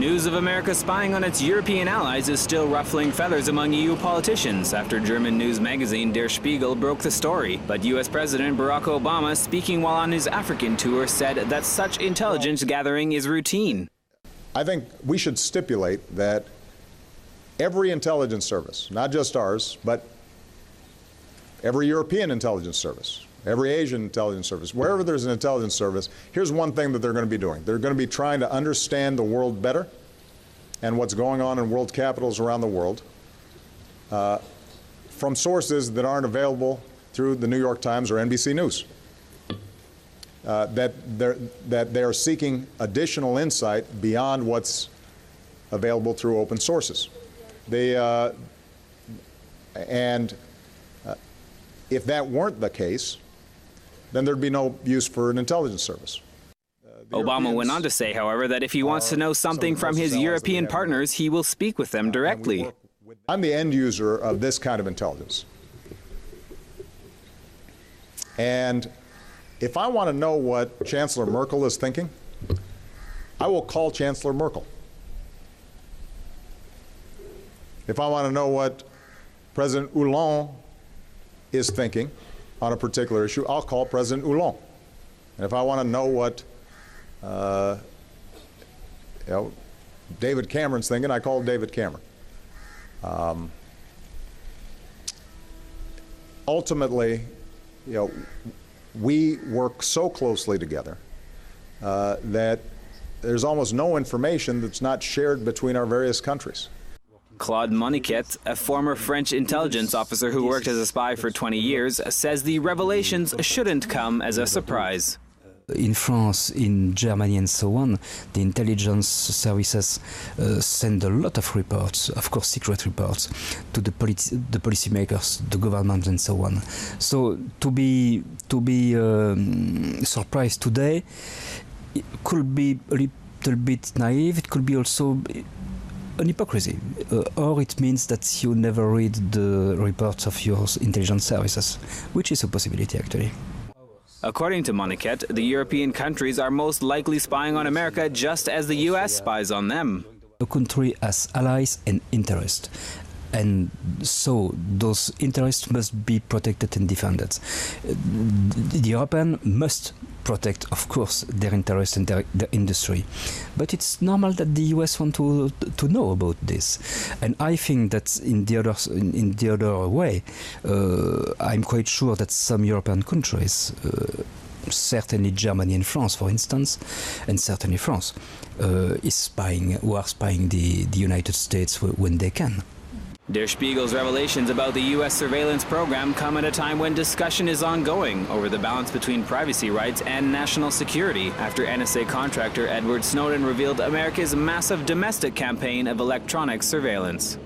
News of America spying on its European allies is still ruffling feathers among EU politicians after German news magazine Der Spiegel broke the story. But U.S. President Barack Obama, speaking while on his African tour, said that such intelligence gathering is routine. I think we should stipulate that every intelligence service, not just ours, but every European intelligence service, every Asian intelligence service, wherever there's an intelligence service, here's one thing that they're going to be doing. They're going to be trying to understand the world better and what's going on in world capitals around the world from sources that aren't available through the New York Times or NBC News. That they're seeking additional insight beyond what's available through open sources. If that weren't the case, then there'd be no use for an intelligence service. Obama went on to say, however, that if he wants to know something from his European partners, he will speak with them directly. I'm the end user of this kind of intelligence. And if I want to know what Chancellor Merkel is thinking, I will call Chancellor Merkel. If I want to know what President Hollande is thinking on a particular issue, I'll call President Hollande. And if I want to know what David Cameron's thinking, I call David Cameron. Ultimately, we work so closely together that there's almost no information that's not shared between our various countries. Claude Moniquet, a former French intelligence officer who worked as a spy for 20 years, says the revelations shouldn't come as a surprise. In France, in Germany and so on, the intelligence services send a lot of reports, of course secret reports, to the policymakers, the government and so on. So to be surprised today, it could be a little bit naive, it could be also an hypocrisy, or it means that you never read the reports of your intelligence services, which is a possibility actually. According to Moniquet, the European countries are most likely spying on America just as the U.S. spies on them. A country has allies and interests, and so those interests must be protected and defended. The Europeans must protect, of course, their interests and their industry. But it's normal that the US want to know about this. And I think that in the other way, I'm quite sure that some European countries, certainly Germany and France, for instance, and certainly France, are spying the United States when they can. Der Spiegel's revelations about the U.S. surveillance program come at a time when discussion is ongoing over the balance between privacy rights and national security after NSA contractor Edward Snowden revealed America's massive domestic campaign of electronic surveillance.